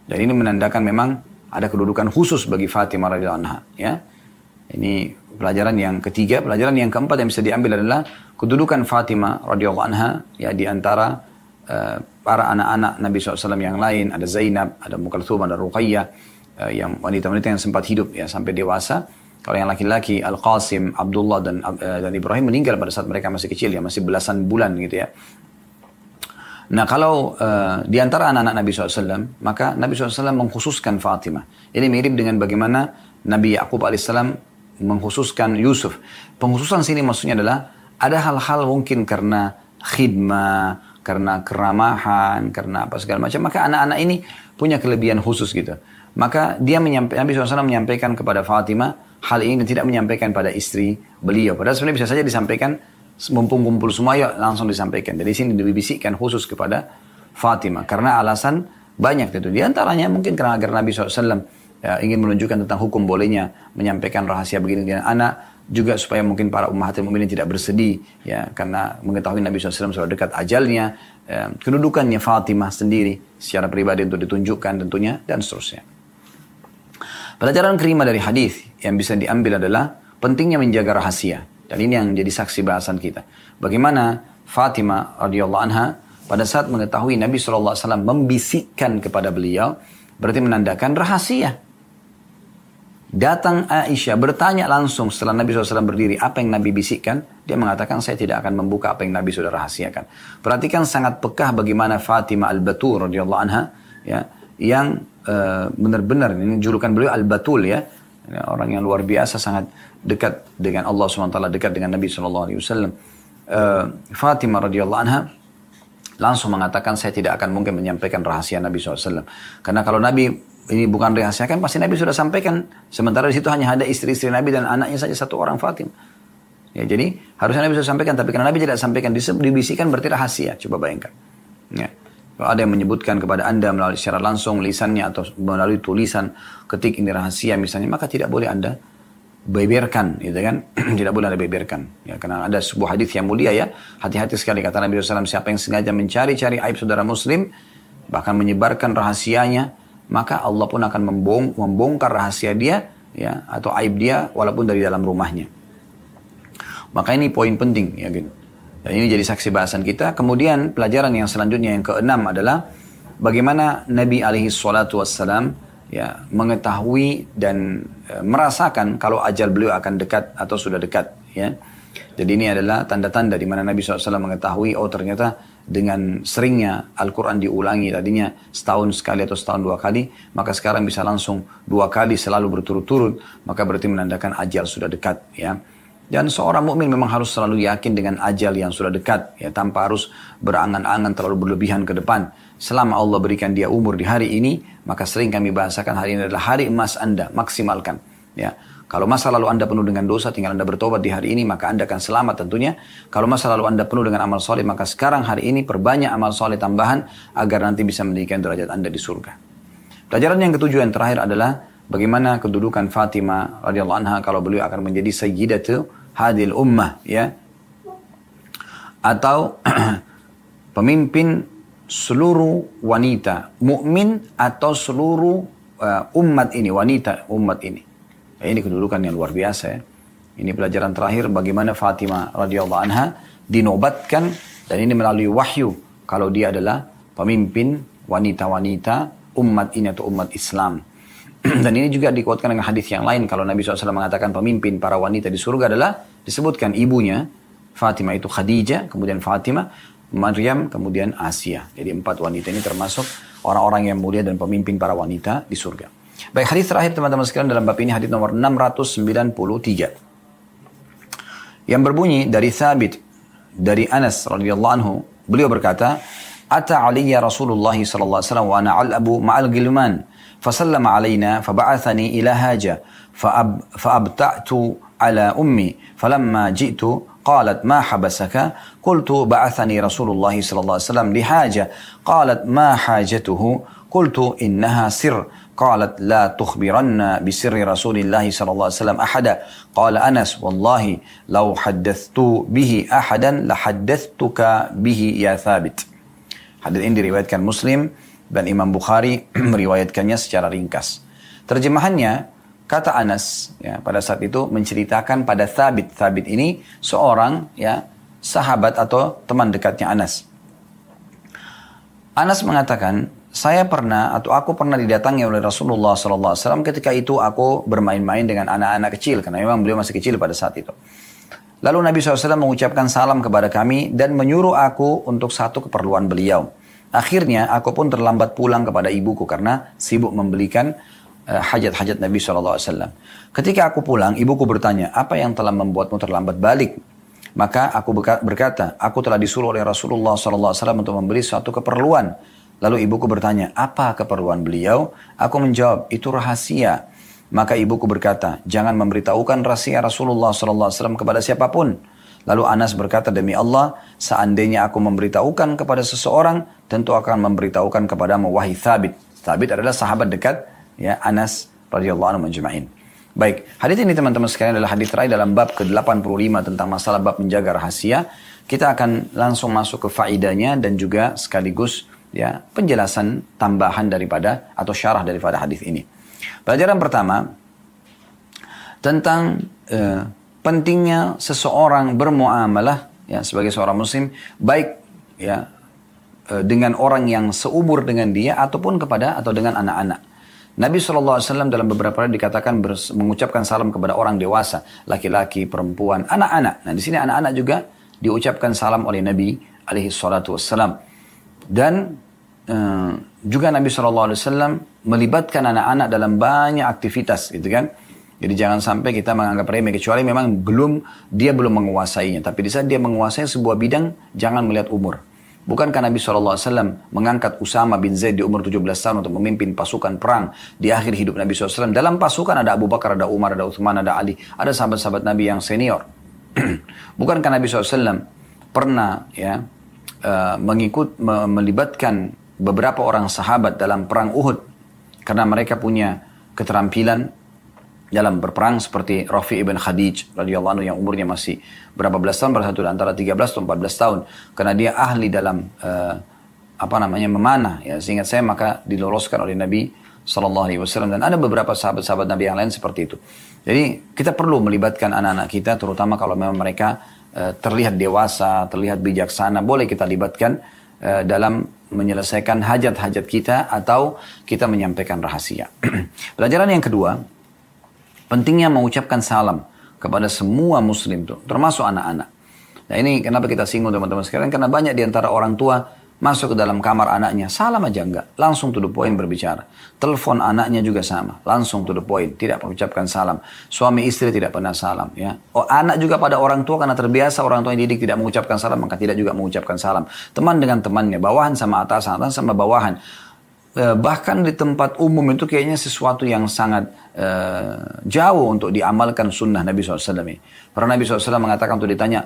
Dan ini menandakan memang ada kedudukan khusus bagi Fatimah radhiyallahu anha, ya. Ini pelajaran yang ketiga. Pelajaran yang keempat yang bisa diambil adalah kedudukan Fatimah radhiyallahu anha, ya, di antara para anak-anak Nabi SAW yang lain. Ada Zainab, ada Ummu Kalthum, ada Ruqayyah, yang wanita-wanita yang sempat hidup, ya, sampai dewasa. Kalau yang laki-laki Al-Qasim, Abdullah dan Ibrahim meninggal pada saat mereka masih kecil, ya, masih belasan bulan gitu, ya. Nah, kalau di antara anak-anak Nabi SAW, maka Nabi SAW mengkhususkan Fatimah. Ini mirip dengan bagaimana Nabi Yaqub alaihissalam mengkhususkan Yusuf. Pengkhususan sini maksudnya adalah ada hal-hal mungkin karena khidmah, karena keramahan, karena apa segala macam. Maka anak-anak ini punya kelebihan khusus gitu. Maka Nabi SAW menyampaikan kepada Fatimah hal ini dan tidak menyampaikan pada istri beliau. Padahal sebenarnya bisa saja disampaikan mumpung kumpul semua, ya, langsung disampaikan. Jadi sini dibisikkan khusus kepada Fatimah karena alasan banyak itu. Di antaranya mungkin karena agar Nabi SAW, ya, ingin menunjukkan tentang hukum bolehnya menyampaikan rahasia begini dengan anak, juga supaya mungkin para ummahatil mukminin tidak bersedih, ya, karena mengetahui Nabi SAW sudah dekat ajalnya, kedudukannya Fatimah sendiri secara pribadi untuk ditunjukkan tentunya, dan seterusnya. Pelajaran kelima dari hadis yang bisa diambil adalah pentingnya menjaga rahasia, dan ini yang menjadi saksi bahasan kita. Bagaimana Fatimah radhiyallahu anha pada saat mengetahui Nabi SAW membisikkan kepada beliau, berarti menandakan rahasia. Datang Aisyah bertanya langsung setelah Nabi SAW berdiri, apa yang Nabi bisikkan? Dia mengatakan, saya tidak akan membuka apa yang Nabi sudah rahasiakan. Perhatikan sangat pekah bagaimana Fatimah Al-Batul radhiyallahu anha, ya, yang benar-benar, ini julukan beliau Al-Batul, ya, orang yang luar biasa, sangat dekat dengan Allah SWT, dekat dengan Nabi SAW. Fatimah radhiyallahu anha langsung mengatakan, saya tidak akan mungkin menyampaikan rahasia Nabi SAW. Karena kalau Nabi ini bukan rahasia kan, pasti Nabi sudah sampaikan. Sementara di situ hanya ada istri-istri Nabi dan anaknya saja satu orang, Fatimah. Ya, jadi harusnya Nabi sudah sampaikan, tapi karena Nabi tidak sampaikan, dibisikkan berarti rahasia. Coba bayangkan. Ya. Kalau ada yang menyebutkan kepada Anda melalui secara langsung lisannya atau melalui tulisan, ketik ini rahasia misalnya, maka tidak boleh Anda beberkan, gitu kan? Tidak boleh Anda beberkan. Ya, karena ada sebuah hadis yang mulia, ya. Hati-hati sekali kata Nabi SAW, siapa yang sengaja mencari-cari aib saudara muslim, bahkan menyebarkan rahasianya, maka Allah pun akan membongkar rahasia dia, ya, atau aib dia walaupun dari dalam rumahnya. Maka ini poin penting, ya, gitu. Dan ini jadi saksi bahasan kita. Kemudian pelajaran yang selanjutnya yang keenam adalah bagaimana Nabi SAW, ya, mengetahui dan merasakan kalau ajal beliau akan dekat atau sudah dekat, ya. Jadi ini adalah tanda-tanda di mana Nabi SAW mengetahui, oh ternyata dengan seringnya Al-Quran diulangi, tadinya setahun sekali atau setahun dua kali, maka sekarang bisa langsung 2 kali selalu berturut-turut, maka berarti menandakan ajal sudah dekat, ya. Dan seorang mukmin memang harus selalu yakin dengan ajal yang sudah dekat, ya, tanpa harus berangan-angan terlalu berlebihan ke depan. Selama Allah berikan dia umur di hari ini, maka sering kami bahasakan hari ini adalah hari emas Anda, maksimalkan, ya. Kalau masa lalu Anda penuh dengan dosa, tinggal Anda bertobat di hari ini, maka Anda akan selamat tentunya. Kalau masa lalu Anda penuh dengan amal soleh, maka sekarang hari ini perbanyak amal soleh tambahan, agar nanti bisa meninggikan derajat Anda di surga. Pelajaran yang ketujuh yang terakhir adalah bagaimana kedudukan Fatimah radhiyallahu anha kalau beliau akan menjadi sayyidatu hadil ummah, ya, atau pemimpin seluruh wanita mukmin atau seluruh umat ini, wanita umat ini. Ini kedudukan yang luar biasa, ya. Ini pelajaran terakhir bagaimana Fatimah radhiyallahu anha dinobatkan, dan ini melalui wahyu kalau dia adalah pemimpin wanita-wanita umat ini atau umat Islam. Dan ini juga dikuatkan dengan hadis yang lain kalau Nabi SAW mengatakan pemimpin para wanita di surga adalah disebutkan ibunya Fatimah itu Khadijah, kemudian Fatimah, Maryam, kemudian Asia. Jadi 4 wanita ini termasuk orang-orang yang mulia dan pemimpin para wanita di surga. Baik, hadis terakhir teman-teman sekalian dalam bab ini, hadis nomor 693. Yang berbunyi dari Thabit, dari Anas radhiyallahu anhu, beliau berkata, "Ata aliyya Rasulullah sallallahu alaihi wasallam wa ana al'abu ma'al gilman, fasallama alaina faba'athani ila haja, fa'abta'tu ala ummi, falamma ji'tu قالت ما حبسك قلت بعثني رسول الله صلى الله عليه وسلم لحاجة قالت ما حاجته Qultu innaha sir. Qalat la tukhbiranna bisirri Rasulillah sallallahu alaihi wasallam ahada. Qala Anas, wallahi law haddathtu bihi ahadan la haddathtuka bihi ya Thabit. Hadis ini diriwayatkan Muslim dan Imam Bukhari meriwayatkannya secara ringkas. Terjemahannya, kata Anas ya, pada saat itu menceritakan pada Thabit. Thabit ini seorang ya sahabat atau teman dekatnya Anas. Anas mengatakan, aku pernah didatangi oleh Rasulullah SAW. Ketika itu aku bermain-main dengan anak-anak kecil, karena memang beliau masih kecil pada saat itu. Lalu Nabi SAW mengucapkan salam kepada kami dan menyuruh aku untuk satu keperluan beliau. Akhirnya aku pun terlambat pulang kepada ibuku karena sibuk membelikan hajat-hajat Nabi SAW. Ketika aku pulang, ibuku bertanya, apa yang telah membuatmu terlambat balik? Maka aku berkata, aku telah disuruh oleh Rasulullah SAW untuk membeli suatu keperluan. Lalu ibuku bertanya, apa keperluan beliau? Aku menjawab, itu rahasia. Maka ibuku berkata, jangan memberitahukan rahasia Rasulullah SAW kepada siapapun. Lalu Anas berkata, demi Allah, seandainya aku memberitahukan kepada seseorang, tentu akan memberitahukan kepadamu, wahai Thabit. Thabit adalah sahabat dekat ya Anas radhiyallahu anhu majma'in. Baik, hadis ini teman-teman sekalian adalah hadis terakhir dalam bab ke-85 tentang masalah bab menjaga rahasia. Kita akan langsung masuk ke faidahnya dan juga sekaligus ya penjelasan tambahan daripada atau syarah daripada hadis ini. Pelajaran pertama tentang pentingnya seseorang bermuamalah ya sebagai seorang muslim baik ya dengan orang yang seumur dengan dia ataupun dengan anak-anak. Nabi SAW dalam beberapa kali dikatakan mengucapkan salam kepada orang dewasa, laki-laki, perempuan, anak-anak. Nah di sini anak-anak juga diucapkan salam oleh Nabi SAW. Dan juga Nabi SAW melibatkan anak-anak dalam banyak aktivitas, gitu kan? Jadi jangan sampai kita menganggap remeh kecuali memang dia belum menguasainya. Tapi di saat dia menguasai sebuah bidang, jangan melihat umur. Bukankah Nabi SAW mengangkat Usama bin Zaid di umur 17 tahun untuk memimpin pasukan perang di akhir hidup Nabi SAW? Dalam pasukan ada Abu Bakar, ada Umar, ada Uthman, ada Ali, ada sahabat-sahabat Nabi yang senior. Bukankah Nabi SAW pernah ya melibatkan beberapa orang sahabat dalam perang Uhud karena mereka punya keterampilan dalam berperang seperti Rafi ibn Khadij radhiyallahu anhu yang umurnya masih berapa belas tahun, pada satu antara 13 atau 14 tahun karena dia ahli dalam memanah ya seingat saya, maka diloloskan oleh Nabi SAW dan ada beberapa sahabat-sahabat Nabi yang lain seperti itu. Jadi kita perlu melibatkan anak-anak kita terutama kalau memang mereka terlihat dewasa, terlihat bijaksana, boleh kita libatkan dalam menyelesaikan hajat-hajat kita atau kita menyampaikan rahasia. Pelajaran yang kedua, pentingnya mengucapkan salam kepada semua muslim tuh, termasuk anak-anak. Nah ini kenapa kita singgung teman-teman sekalian, karena banyak diantara orang tua masuk ke dalam kamar anaknya, salam aja enggak, langsung to the point berbicara. Telepon anaknya juga sama, langsung to the point, tidak mengucapkan salam. Suami istri tidak pernah salam. Ya. Oh, anak juga pada orang tua karena terbiasa orang tua yang didik tidak mengucapkan salam, maka tidak juga mengucapkan salam. Teman dengan temannya, bawahan sama atasan, atasan sama bawahan. Bahkan di tempat umum itu kayaknya sesuatu yang sangat jauh untuk diamalkan sunnah Nabi SAW. Karena Nabi SAW mengatakan untuk ditanya,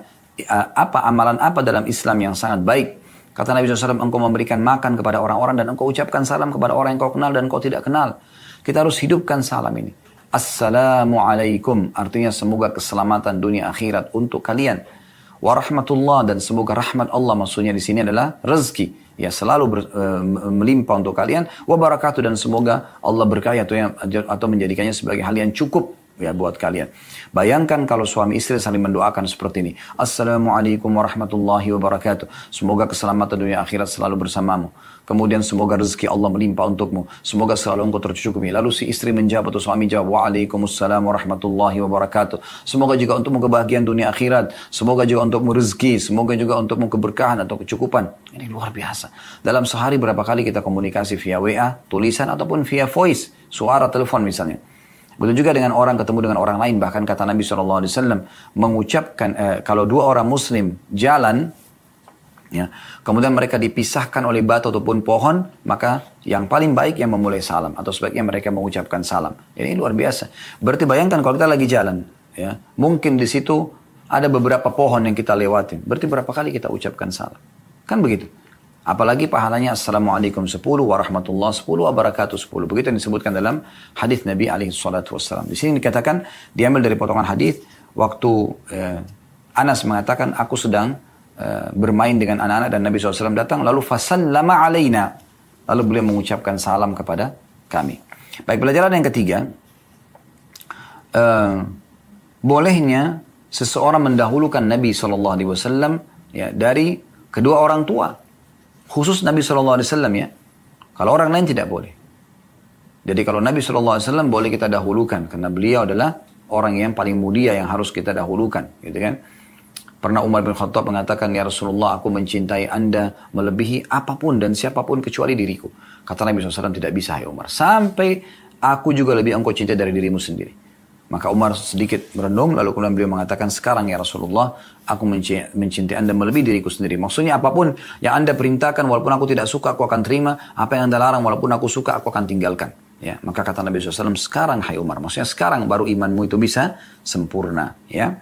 amalan apa dalam Islam yang sangat baik? Kata Nabi SAW, engkau memberikan makan kepada orang-orang dan engkau ucapkan salam kepada orang yang kau kenal dan kau tidak kenal. Kita harus hidupkan salam ini. Assalamualaikum, artinya semoga keselamatan dunia akhirat untuk kalian. Warahmatullah, dan semoga rahmat Allah, maksudnya di sini adalah rezeki. Ya selalu melimpah untuk kalian. Wabarakatuh, dan semoga Allah berkahi atau menjadikannya sebagai hal yang cukup ya buat kalian. Bayangkan kalau suami istri saling mendoakan seperti ini. Assalamualaikum warahmatullahi wabarakatuh. Semoga keselamatan dunia akhirat selalu bersamamu. Kemudian semoga rezeki Allah melimpah untukmu. Semoga selalu engkau tercukupi. Lalu si istri menjawab atau suami jawab, waalaikumsalam warahmatullahi wabarakatuh. Semoga juga untukmu kebahagiaan dunia akhirat. Semoga juga untukmu rezeki. Semoga juga untukmu keberkahan atau kecukupan. Ini luar biasa. Dalam sehari berapa kali kita komunikasi via WA, tulisan ataupun via voice, suara telepon misalnya. Begitu juga dengan orang ketemu dengan orang lain. Bahkan kata Nabi SAW mengucapkan kalau dua orang muslim jalan, ya, kemudian mereka dipisahkan oleh batu ataupun pohon, maka yang paling baik yang memulai salam atau sebaiknya mereka mengucapkan salam. Ini luar biasa. Berarti bayangkan kalau kita lagi jalan, ya, mungkin di situ ada beberapa pohon yang kita lewatin. Berarti berapa kali kita ucapkan salam? Kan begitu. Apalagi pahalanya Assalamualaikum 10, warahmatullahi 10, wabarakatuh 10. Begitu yang disebutkan dalam hadis Nabi SAW. Di sini dikatakan, diambil dari potongan hadis, waktu Anas mengatakan, aku sedang bermain dengan anak-anak dan Nabi SAW datang, lalu fasallama alaina. Lalu beliau mengucapkan salam kepada kami. Baik, pelajaran yang ketiga, bolehnya seseorang mendahulukan Nabi SAW ya, dari kedua orang tua. Khusus Nabi SAW ya. Kalau orang lain tidak boleh. Jadi kalau Nabi SAW boleh kita dahulukan. Karena beliau adalah orang yang paling mulia yang harus kita dahulukan. Gitu kan. Pernah Umar bin Khattab mengatakan, ya Rasulullah, aku mencintai anda melebihi apapun dan siapapun kecuali diriku. Kata Nabi SAW, tidak bisa ya Umar. Sampai aku juga lebih engkau cintai dari dirimu sendiri. Maka Umar sedikit merenung, lalu kemudian beliau mengatakan, sekarang ya Rasulullah, aku mencintai anda melebihi diriku sendiri. Maksudnya apapun yang anda perintahkan, walaupun aku tidak suka, aku akan terima. Apa yang anda larang, walaupun aku suka, aku akan tinggalkan. Ya, maka kata Nabi SAW, sekarang hai Umar. Maksudnya sekarang baru imanmu itu bisa sempurna. Ya.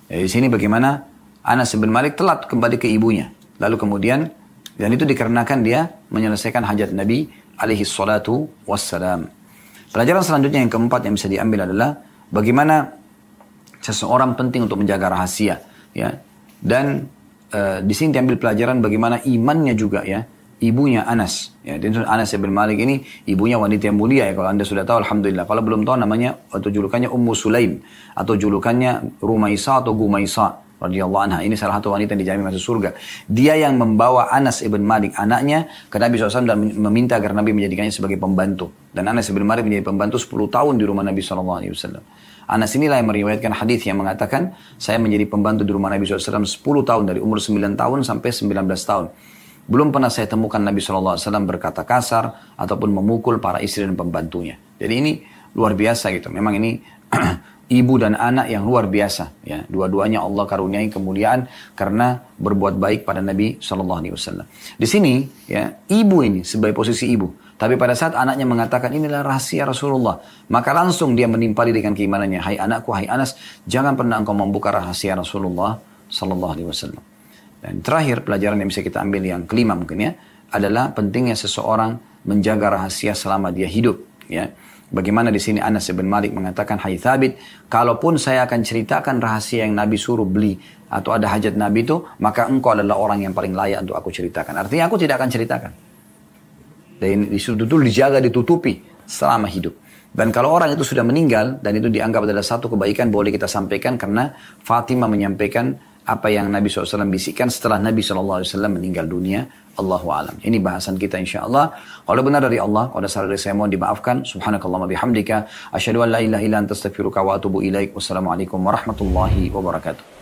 Di sini bagaimana Anas bin Malik telat kembali ke ibunya. Lalu kemudian, dan itu dikarenakan dia menyelesaikan hajat Nabi alaihi salatu wassalam. Pelajaran selanjutnya yang keempat yang bisa diambil adalah bagaimana seseorang penting untuk menjaga rahasia, ya. Dan di sini diambil pelajaran bagaimana imannya juga, ya. Ibunya Anas, ya. Dan Anas bin Malik ini ibunya wanita yang mulia, ya. Kalau anda sudah tahu, alhamdulillah. Kalau belum tahu, namanya atau julukannya Ummu Sulaim atau julukannya Rumaisa atau Gumaisa radhiyallahu anha. Ini salah satu wanita yang dijamin masuk surga. Dia yang membawa Anas ibn Malik, anaknya, ke Nabi SAW dan meminta agar Nabi menjadikannya sebagai pembantu. Dan Anas ibn Malik menjadi pembantu 10 tahun di rumah Nabi SAW. Anas inilah yang meriwayatkan hadis yang mengatakan, saya menjadi pembantu di rumah Nabi SAW 10 tahun, dari umur 9 tahun sampai 19 tahun. Belum pernah saya temukan Nabi SAW berkata kasar ataupun memukul para istri dan pembantunya. Jadi ini luar biasa gitu. Memang ini ibu dan anak yang luar biasa. Ya. Dua-duanya Allah karuniai kemuliaan karena berbuat baik pada Nabi SAW. Di sini, ya, ibu ini sebagai posisi ibu. Tapi pada saat anaknya mengatakan, inilah rahasia Rasulullah. Maka langsung dia menimpali dengan keimanannya. Hai anakku, hai Anas, jangan pernah engkau membuka rahasia Rasulullah SAW. Dan terakhir, pelajaran yang bisa kita ambil yang kelima mungkin ya, adalah pentingnya seseorang menjaga rahasia selama dia hidup. Ya. Bagaimana di sini Anas bin Malik mengatakan, hai Thabit, kalaupun saya akan ceritakan rahasia yang Nabi suruh beli atau ada hajat Nabi itu, maka engkau adalah orang yang paling layak untuk aku ceritakan. Artinya aku tidak akan ceritakan. Dan disuruh itu dijaga, ditutupi selama hidup. Dan kalau orang itu sudah meninggal dan itu dianggap adalah satu kebaikan, boleh kita sampaikan karena Fatimah menyampaikan apa yang Nabi SAW bisikkan setelah Nabi SAW meninggal dunia. Allahu a'lam. Ini bahasan kita insyaAllah. Kalau benar dari Allah, kalau salah dari saya mohon dimaafkan. Subhanakallahumma bihamdika. Asyhadu an la ilaha illa anta astaghfiruka wa atubu ilaik. Wassalamualaikum warahmatullahi wabarakatuh.